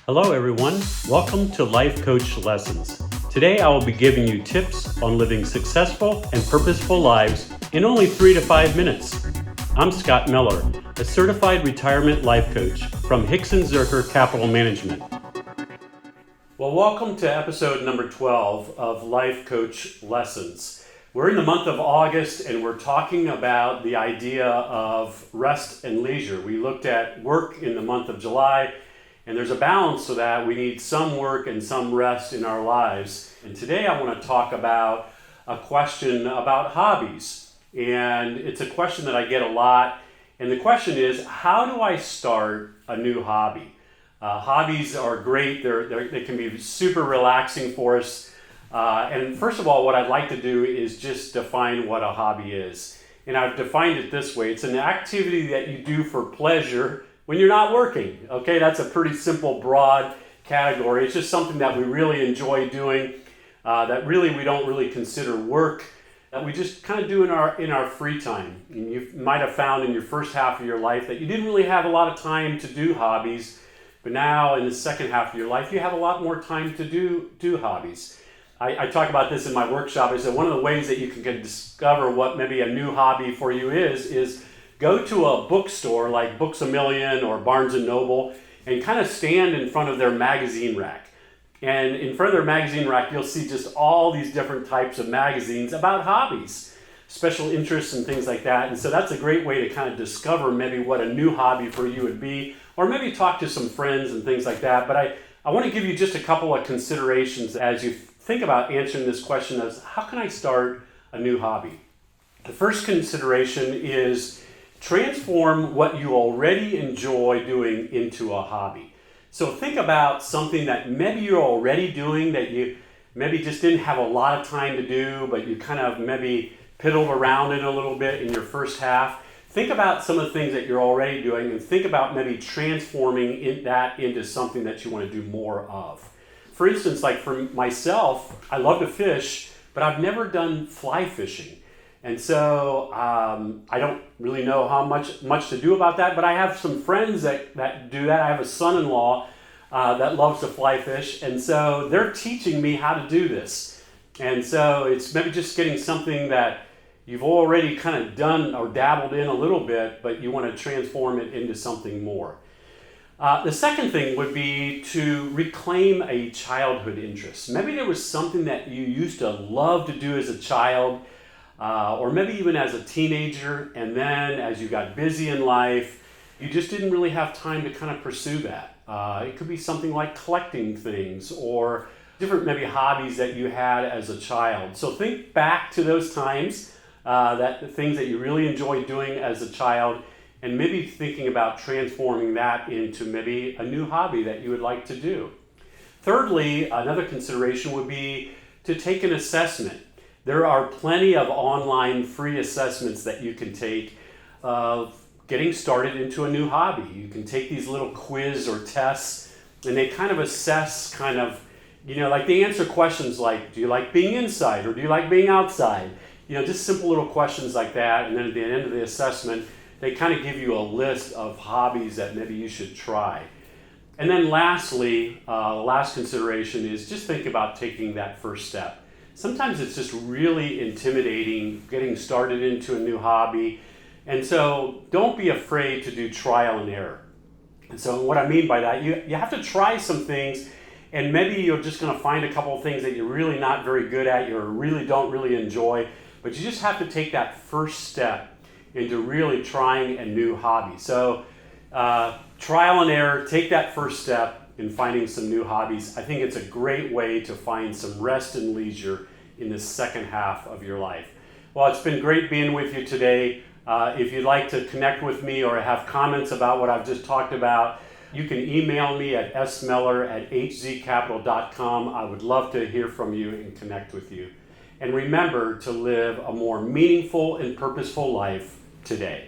Hello everyone, welcome to Life Coach Lessons. Today I will be giving you tips on living successful and purposeful lives in only 3 to 5 minutes. I'm Scott Miller, a certified retirement life coach from Hixon Zuercher Capital Management. Well, welcome to episode number 12 of Life Coach Lessons. We're in the month of August and we're talking about the idea of rest and leisure. We looked at work in the month of July, and there's a balance to that. We need some work and some rest in our lives. And today I want to talk about a question about hobbies. And it's a question that I get a lot. And the question is, how do I start a new hobby? Hobbies are great. They can be super relaxing for us. And first of all, what I'd like to do is just define what a hobby is. And I've defined it this way. It's an activity that you do for pleasure when you're not working. Okay, that's a pretty simple, broad category. It's just something that we really enjoy doing, that really we don't really consider work, that we just kind of do in our free time. And you might have found in your first half of your life that you didn't really have a lot of time to do hobbies, but now in the second half of your life, you have a lot more time to do hobbies. I talk about this in my workshop. I said one of the ways that you can discover what maybe a new hobby for you is go to a bookstore like Books A Million or Barnes & Noble and kind of stand in front of their magazine rack. And in front of their magazine rack, you'll see just all these different types of magazines about hobbies, special interests and things like that. And so that's a great way to kind of discover maybe what a new hobby for you would be, or maybe talk to some friends and things like that. But I want to give you just a couple of considerations as you think about answering this question of how can I start a new hobby? The first consideration is transform what you already enjoy doing into a hobby. So think about something that maybe you're already doing that you maybe just didn't have a lot of time to do, but you kind of maybe piddled around in a little bit in your first half. Think about some of the things that you're already doing and think about maybe transforming that into something that you want to do more of. For instance, like for myself, I love to fish, but I've never done fly fishing. And so I don't really know how much to do about that, but I have some friends that do that. I have a son-in-law that loves to fly fish, and so they're teaching me how to do this. And so it's maybe just getting something that you've already kind of done or dabbled in a little bit, but you want to transform it into something more. The second thing would be to reclaim a childhood interest. Maybe there was something that you used to love to do as a child, or maybe even as a teenager, and then as you got busy in life, you just didn't really have time to kind of pursue that. It could be something like collecting things or different maybe hobbies that you had as a child. So think back to those times, the things that you really enjoyed doing as a child, and maybe thinking about transforming that into maybe a new hobby that you would like to do. Thirdly, another consideration would be to take an assessment. There are plenty of online free assessments that you can take of getting started into a new hobby. You can take these little quiz or tests, and they kind of assess like they answer questions like, do you like being inside or do you like being outside? Just simple little questions like that. And then at the end of the assessment, they kind of give you a list of hobbies that maybe you should try. And then lastly, last consideration is just think about taking that first step. Sometimes it's just really intimidating getting started into a new hobby. And so don't be afraid to do trial and error. And so what I mean by that, you have to try some things, and maybe you're just going to find a couple of things that you're really not very good at, you really don't really enjoy, but you just have to take that first step into really trying a new hobby. So trial and error, take that first step in finding some new hobbies. I think it's a great way to find some rest and leisure in the second half of your life. Well, it's been great being with you today. If you'd like to connect with me or have comments about what I've just talked about, you can email me at smiller@hzcapital.com. I would love to hear from you and connect with you. And remember to live a more meaningful and purposeful life today.